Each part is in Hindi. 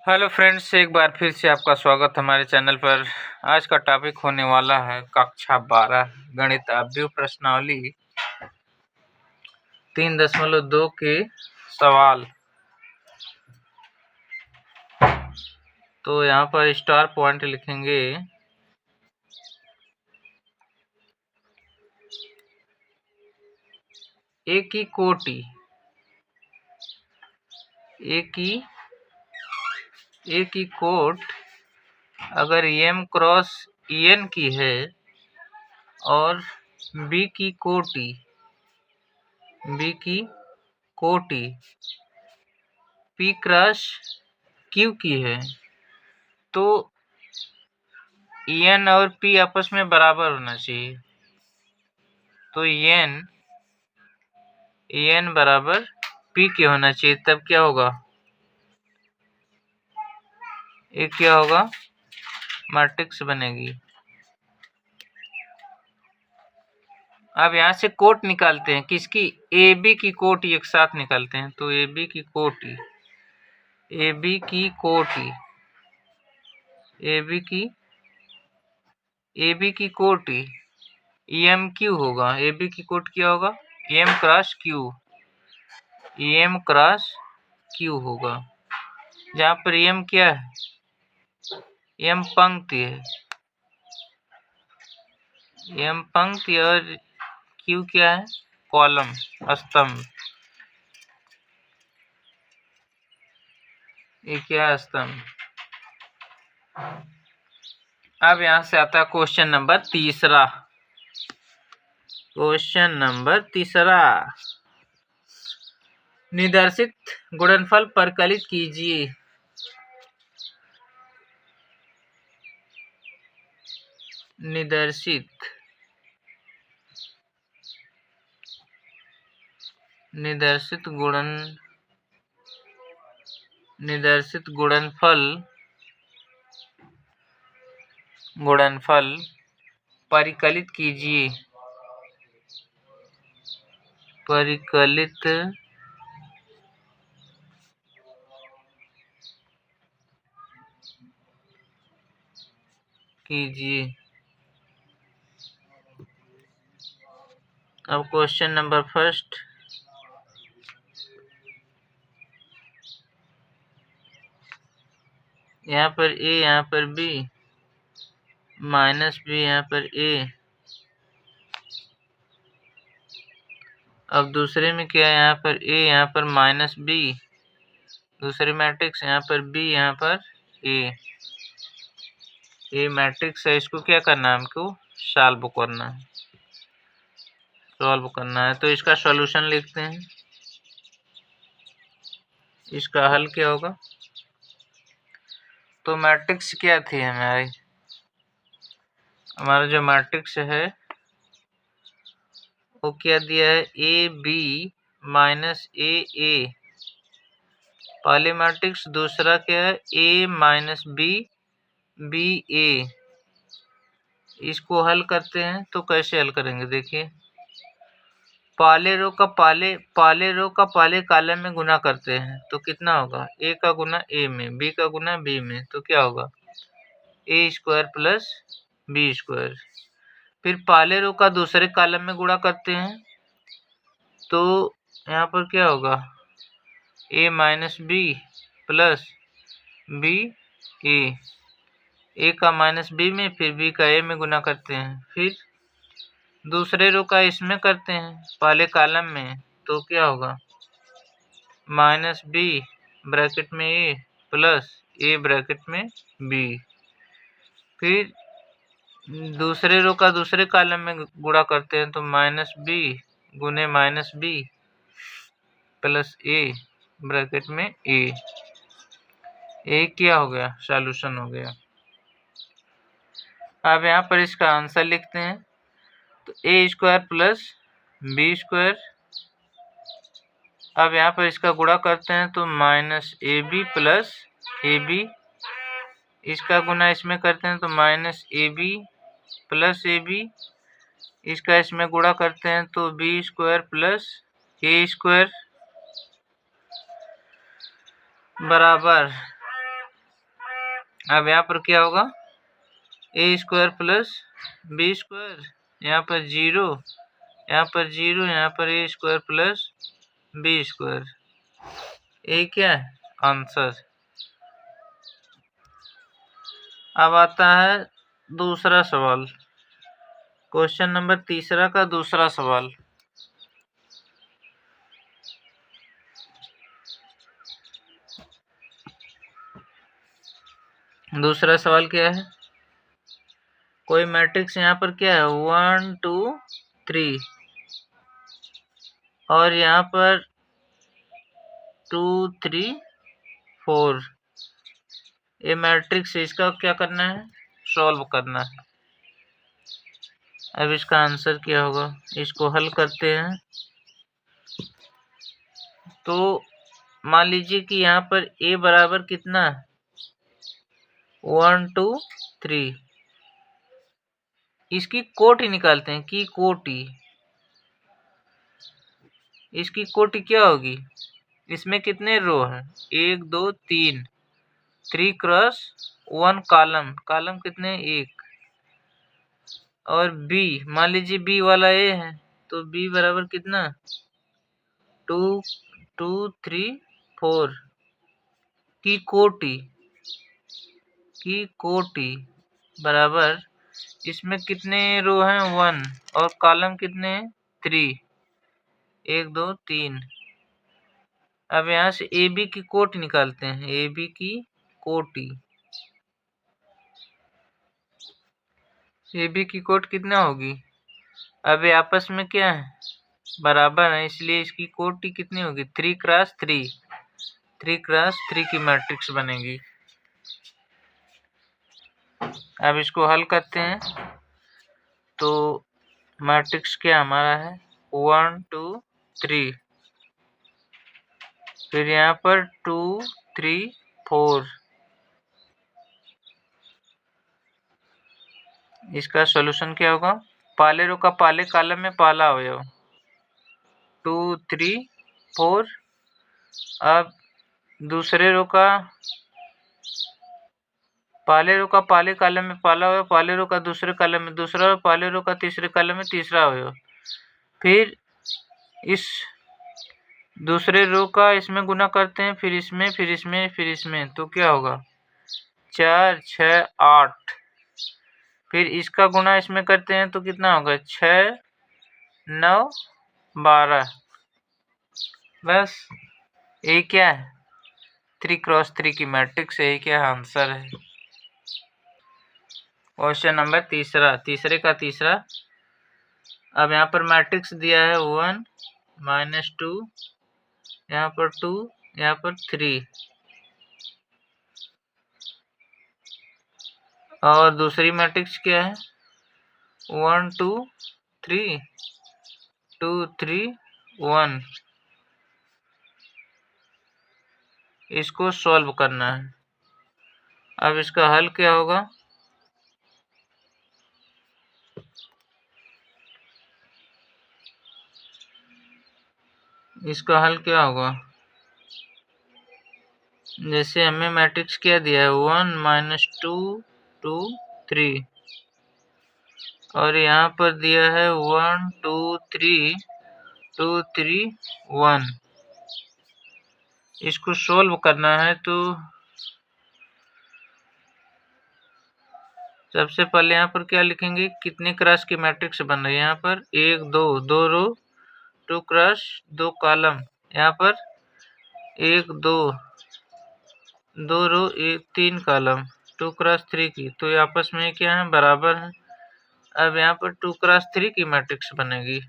हेलो फ्रेंड्स, एक बार फिर से आपका स्वागत हमारे चैनल पर। आज का टॉपिक होने वाला है कक्षा 12 गणित अवयव प्रश्नावली 3.2 के सवाल। तो यहाँ पर स्टार पॉइंट लिखेंगे। ए की कोटि ए की कोट अगर m क्रॉस en की है और b की कोटि p क्रॉस q की है तो n और p आपस में बराबर होना चाहिए। तो n बराबर p के होना चाहिए, तब क्या होगा, ये क्या होगा, मैट्रिक्स बनेगी। अब यहाँ से कोट निकालते हैं, किसकी, ए बी की कोटि एक साथ निकालते हैं। तो ए बी की कोटि एम क्यू होगा। ए बी की कोट क्या होगा, एम क्रॉस क्यू होगा। जहाँ पर एम क्या है, एम पंक्ति है, एम पंक्ति और क्यू क्या है, कॉलम, स्तंभ। ये क्या है, स्तंभ। अब यहां से आता है क्वेश्चन नंबर तीसरा। निर्देशित गुणनफल परिकलित कीजिए। निर्देशित गुणनफल परिकलित कीजिए। अब क्वेश्चन नंबर फर्स्ट, यहाँ पर a, यहाँ पर b, माइनस b, यहाँ पर a। अब दूसरे में क्या है, यहाँ पर a, यहाँ पर माइनस b, दूसरे मैट्रिक्स, यहाँ पर b, यहाँ पर a मैट्रिक्स है। इसको क्या करना है, हमको सॉल्व करना है। तो इसका सॉल्यूशन लिखते हैं। इसका हल क्या होगा, तो मैट्रिक्स क्या थी हमारा जो मैट्रिक्स है वो क्या दिया है, ए बी माइनस ए, पहले मैट्रिक्स। दूसरा क्या है, ए माइनस बी ए। इसको हल करते हैं तो कैसे हल करेंगे, देखिए, पहले रो का पहले कॉलम में गुना करते हैं तो कितना होगा, ए का गुना ए में, बी का गुना बी में, तो क्या होगा, a square plus b square. फिर पहले रो का दूसरे कॉलम में गुणा करते हैं तो यहाँ पर क्या होगा, ए माइनस बी प्लस बी ए का माइनस बी में, फिर बी का ए में गुना करते हैं। फिर दूसरे रो का इसमें करते हैं पहले कॉलम में, तो क्या होगा, माइनस बी ब्रैकेट में ए प्लस ए ब्रैकेट में बी। फिर दूसरे रो का दूसरे कॉलम में गुणा करते हैं तो माइनस बी गुने minus B plus A bracket में ए क्या हो गया, सॉल्यूशन हो गया। अब यहाँ पर इसका आंसर लिखते हैं। तो a square plus b square, अब यहाँ पर इसका गुणा करते हैं तो minus a b plus a b, इसका गुना इसमें करते हैं तो minus a b plus a b, इसका इसमें गुणा करते हैं तो b square plus a square बराबर अब यहाँ पर क्या होगा, a square plus b square, यहाँ पर 0, यहाँ पर 0, यहाँ पर a square plus b square. ये क्या है आंसर। अब आता है दूसरा सवाल, क्वेश्चन नंबर 3 का दूसरा सवाल। दूसरा सवाल क्या है, कोई मैट्रिक्स यहाँ पर क्या है 1 2 3 और यहाँ पर 2 3 4, ये मैट्रिक्स, इसका क्या करना है, सॉल्व करना है। अब इसका आंसर क्या होगा, इसको हल करते हैं। तो मान लीजिए कि यहाँ पर a बराबर कितना 1 2 3, इसकी कोटि निकालते हैं, की कोटि, इसकी कोटि क्या होगी, इसमें कितने रो हैं 1 2 3, 3 क्रॉस 1 कॉलम, कॉलम कितने 1, और b मान लीजिए b वाला a है, तो b बराबर कितना 2 2 3 4 की कोटि बराबर, इसमें कितने रो हैं 1 और कॉलम कितने 3, 1 2 3। अब यहाँ से ए बी की कोटि निकालते हैं, ए बी की कोटि, ए बी की कोटि कितना होगी, अब ये आपस में क्या है बराबर है, इसलिए इसकी कोटि कितनी होगी 3 क्रॉस 3, 3 क्रॉस 3 की मैट्रिक्स बनेगी। अब इसको हल करते हैं, तो मैट्रिक्स क्या हमारा है 1 2 3, फिर यहाँ पर 2 3 4, इसका सॉल्यूशन क्या होगा, पहले रो का पहले कॉलम में पहला अवयव 2 3 4, अब दूसरे रो का पहले रो का पहले कॉलम में पहला अवयव, पहले रो का दूसरे कॉलम में दूसरा अवयव, पहले रो का तीसरे कॉलम में तीसरा अवयव, फिर इस दूसरे रो का इसमें गुना करते हैं, फिर इसमें फिर इसमें फिर इसमें, तो क्या होगा 4 6 8, फिर इसका गुना इसमें करते हैं तो कितना होगा 6 9 12। बस ये क्या है 3 क्रॉस 3 की मैट्रिक्स, यही क्या आंसर है। क्वेश्चन नंबर तीसरे का तीसरा। अब यहाँ पर मैट्रिक्स दिया है 1 -2, यहाँ पर 2, यहाँ पर 3, और दूसरी मैट्रिक्स क्या है 1 2 3 2 3 1, इसको सॉल्व करना है। अब इसका हल क्या होगा, इसका हल क्या होगा, जैसे हमें मैट्रिक्स क्या दिया है 1 -2 2 3, और यहाँ पर दिया है 1 2 3 2 3 1, इसको सॉल्व करना है। तो सबसे पहले यहाँ पर क्या लिखेंगे, कितने क्रॉस की मैट्रिक्स बन रही है, यहाँ पर 1 2 2 रो 2 क्रॉस 2 कॉलम, यहाँ पर 1 2 2 रो 1 3 कॉलम 2 क्रॉस 3 की, तो ये आपस में क्या है बराबर है। अब यहाँ पर 2 क्रॉस 3 की मैट्रिक्स बनेगी,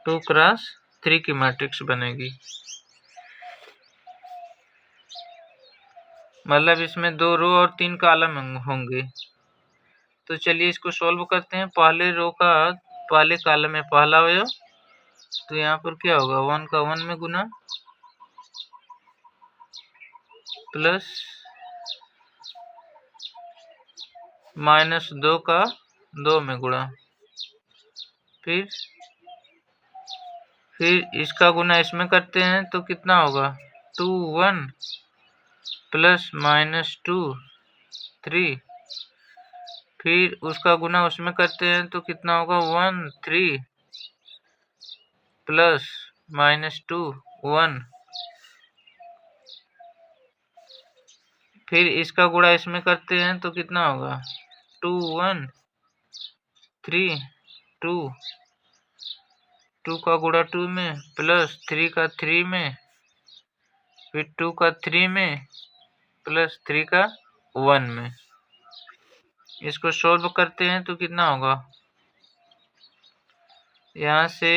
2 क्रॉस 3 की मैट्रिक्स बनेगी, मतलब इसमें 2 रो और 3 कॉलम होंगे। तो चलिए इसको सॉल्व करते हैं। पहले रो का पहले कॉलम में पहला अवयव, तो यहाँ पर क्या होगा 1 का 1 में गुना प्लस -2 का 2 में गुणा, फिर इसका गुना इसमें करते हैं तो कितना होगा 2 1 प्लस -2 3, फिर उसका गुना उसमें करते हैं तो कितना होगा 1 3 प्लस -2 1, फिर इसका गुणा इसमें करते हैं तो कितना होगा 2 1 3 2, 2 का गुणा 2 में प्लस 3 का 3 में, फिर 2 का 3 में प्लस 3 का 1 में। इसको सॉल्व करते हैं तो कितना होगा, यहाँ से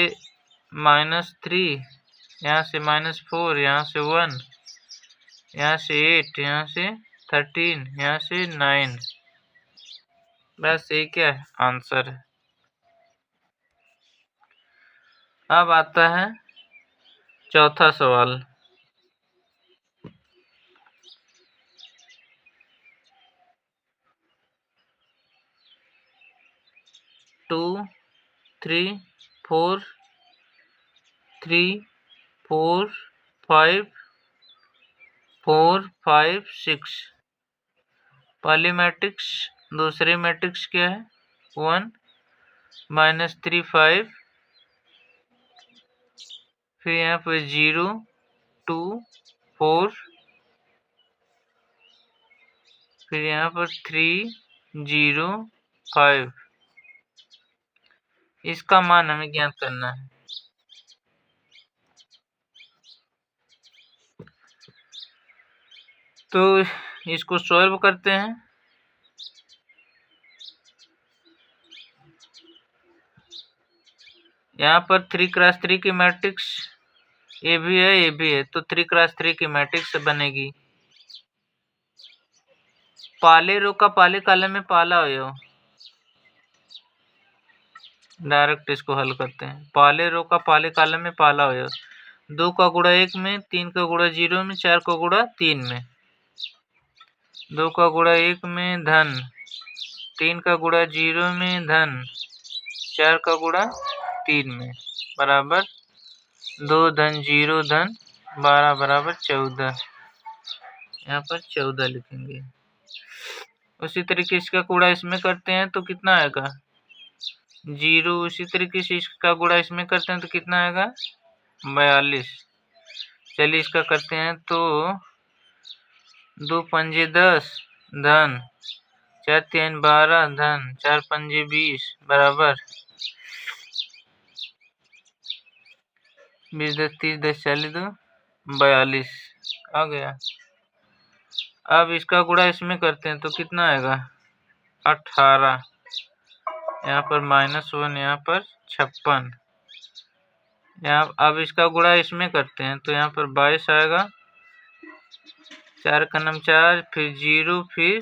-3, यहाँ से -4, यहाँ से 1, यहाँ से 8, यहाँ से 13, यहाँ से 9। बस ये क्या है आंसर है। अब आता है चौथा सवाल। टू 3 4 3 4 5 4 5 6। पहली मैट्रिक्स, दूसरी मैट्रिक्स क्या है 1 -3 5, फिर यहाँ पर 0 2 4, फिर यहाँ पर 3 0 5। इसका मान हमें ज्ञात करना है। तो इसको सॉल्व करते हैं। यहाँ पर 3x3 की मैट्रिक्स ए भी है, ए भी है, तो 3x3 की मैट्रिक्स बनेगी। पाले रो का पाले कॉलम में पाला हो, डायरेक्ट इसको हल करते हैं। पाले रो का पाले कॉलम में पाला हो, 2 का गुणा 1 में, 3 का गुणा 0 में, 4 का गुणा 3 में। 2 का गुणा 1 में धन, 3 का गुणा 0 में धन, 4 का गुणा 3 में, बराबर 2 धन 0 धन 12 बराबर 14। यहाँ पर 14 लिखेंगे। उसी तरीके इसका गुणा इसमें करते हैं तो कितना आएगा 0। उसी तरीके से इसका गुणा इसमें करते हैं तो कितना आएगा 42। चलिए इसका करते हैं तो 2 पंजे 10 धन 4 3 12 धन 4 पंजे 20 बराबर 20 10 30 10 40 2 42 आ गया। अब इसका गुणा इसमें करते हैं तो कितना आएगा 18। यहाँ पर -1, यहाँ पर 56। यहाँ अब इसका गुणा इसमें करते हैं तो यहाँ पर 22 आएगा। 4 का नम 4, फिर 0, फिर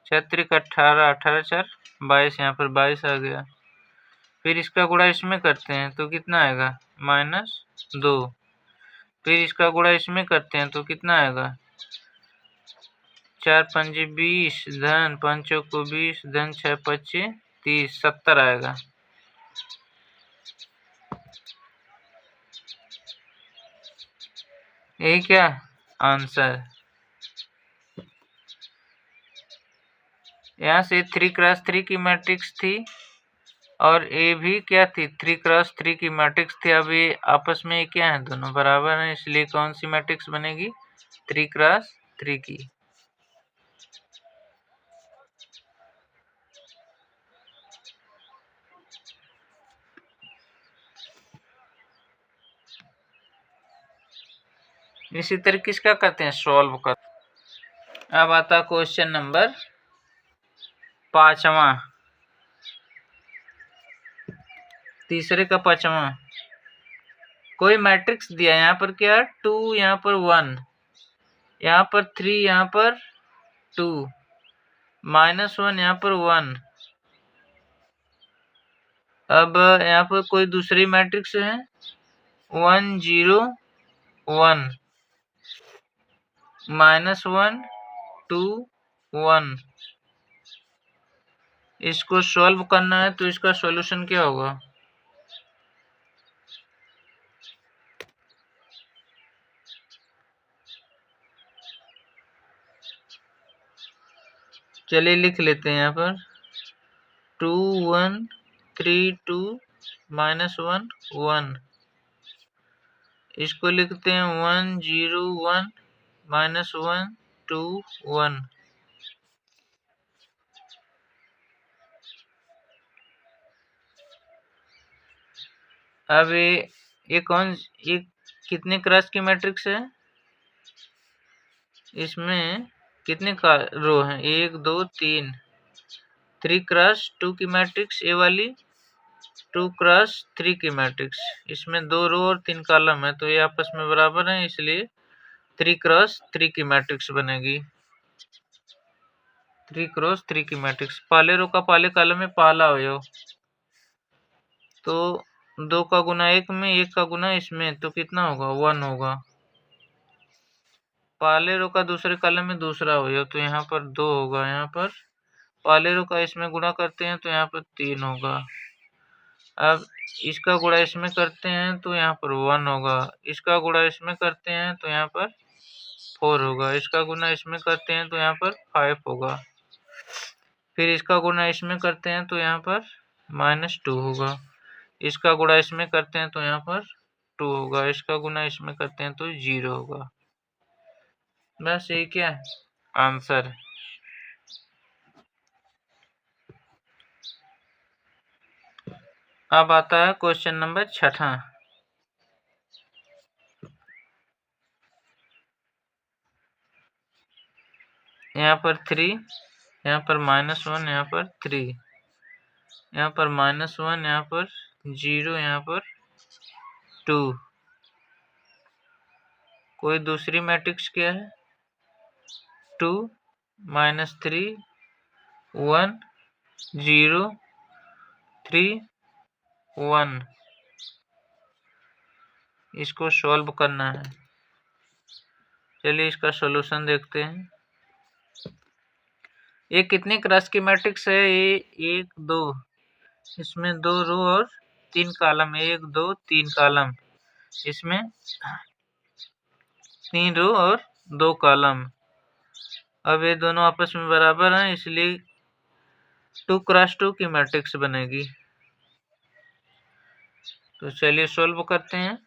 4 का 18, 18 4 22, यहाँ पर 22 आ गया। फिर इसका गुणा इसमें करते हैं तो कितना आएगा -2। फिर इसका गुणा इसमें करते हैं तो कितना आएगा 4 पंजे 20 धन 5 चौको 20 धन 6 पच्चे 30 70 आएगा। यही क्या आंसर। यहाँ से 3x3 की मैट्रिक्स थी और ए भी क्या थी 3x3 की मैट्रिक्स थी। अब ये आपस में क्या है दोनों बराबर हैं, इसलिए कौन सी मैट्रिक्स बनेगी 3x3 की। इसी तरीके से क्या करते हैं सॉल्व कर। अब आता क्वेश्चन नंबर 5वां, तीसरे का 5वां। कोई मैट्रिक्स दिया, यहाँ पर क्या 2, यहाँ पर 1, यहाँ पर 3, यहाँ पर 2, -1, यहाँ पर 1। अब यहाँ पर कोई दूसरी मैट्रिक्स है 1 0 1 -1 2 1। इसको सॉल्व करना है तो इसका सॉल्यूशन क्या होगा चलिए लिख लेते हैं यहाँ पर 2 1 3 2 -1 1। इसको लिखते हैं 1 0 1 -1 2 1। अब ये कितने क्रॉस की मैट्रिक्स है? इसमें कितने का रो हैं? 1 2 3 3 क्रॉस 2 की मैट्रिक्स ए वाली, 2 क्रॉस 3 की मैट्रिक्स। इसमें 2 रो और 3 कॉलम है, तो ये आपस में बराबर हैं, इसलिए 3 क्रॉस 3 की मैट्रिक्स बनेगी। 3 क्रॉस 3 की मैट्रिक्स। पहले रो का पहले कॉलम में पहला अवयव, तो 2 का गुना 1 में, 1 का गुना इसमें, तो कितना होगा? 1 होगा। पहले रो का दूसरे कॉलम में दूसरा अवयव, तो यहाँ पर 2 होगा। यहाँ पर पहले रो का इसमें गुणा करते हैं तो यहाँ पर 3 होगा। अब इसका गुणा इसमें करते हैं तो यहाँ पर 1 होगा। इसका गुणा इसमें करते हैं तो यहाँ पर 4 होगा। इसका गुणा इसमें करते हैं तो यहाँ पर 5 होगा। फिर इसका गुणा इसमें करते हैं तो यहाँ पर -2 होगा। इसका गुणा इसमें करते हैं तो यहाँ पर 2 होगा। इसका गुणा इसमें करते हैं तो 0 होगा। बस यही क्या है आंसर। अब आता है क्वेश्चन नंबर 6। यहाँ पर 3, यहाँ पर -1, यहाँ पर 3, यहाँ पर -1, यहाँ पर 0, यहाँ पर 2। कोई दूसरी मैट्रिक्स क्या है? 2 -3 1 0 3 1। इसको सॉल्व करना है। चलिए इसका सॉल्यूशन देखते हैं। ये कितने क्रॉस की मैट्रिक्स है? ये 1 2, इसमें 2 रो और 3 कॉलम, 1 2 3 कॉलम, इसमें 3 रो और 2 कॉलम। अब ये दोनों आपस में बराबर हैं, इसलिए 2 क्रॉस 2 की मैट्रिक्स बनेगी। तो चलिए सॉल्व करते हैं।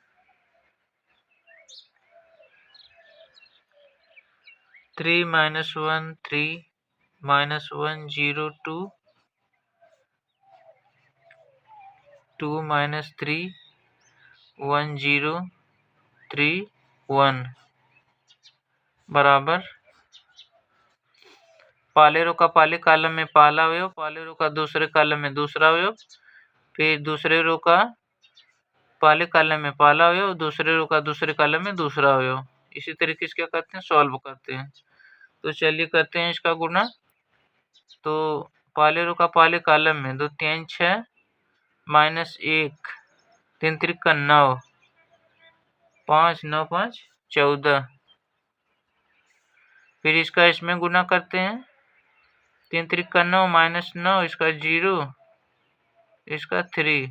3 -1 3 -1 0 2 2 -3 1 0 3 1 बराबर पहले रो का पहले कॉलम में पहला अवयव, पहले रो का दूसरे कॉलम में दूसरा अवयव, फिर दूसरे रो का पहले कॉलम में पहला अवयव, दूसरे रो का दूसरे कॉलम में दूसरा अवयव। इसी तरीके से क्या करते हैं? सॉल्व करते हैं। तो चलिए करते हैं इसका गुणा। तो पहले रो का पहले कॉलम में 2 3 6 -1 3 3 9 5 9 5 14। फिर इसका इसमें गुना करते हैं। 3 3 9 -9, इसका 0, इसका 3,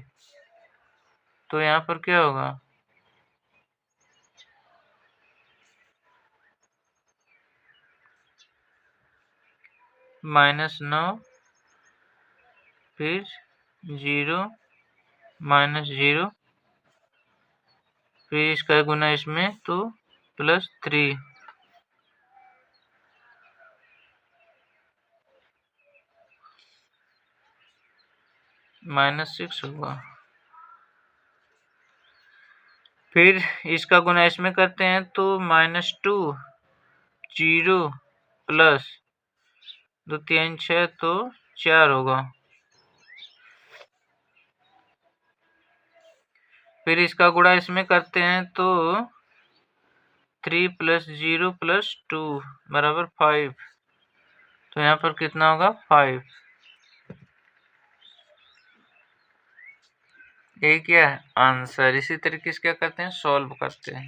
तो यहाँ पर क्या होगा? -9 फिर 0 -0, फिर इसका गुना इसमें तो +3, -6 होगा। फिर इसका गुना इसमें करते हैं तो -2 0 प्लस 2 3 6 तो 4 होगा। फिर इसका गुणा इसमें करते हैं तो 3 + 0 + 2 बराबर 5, तो यहाँ पर कितना होगा? 5। यही क्या है आंसर। इसी तरीके से क्या करते हैं? सॉल्व करते हैं।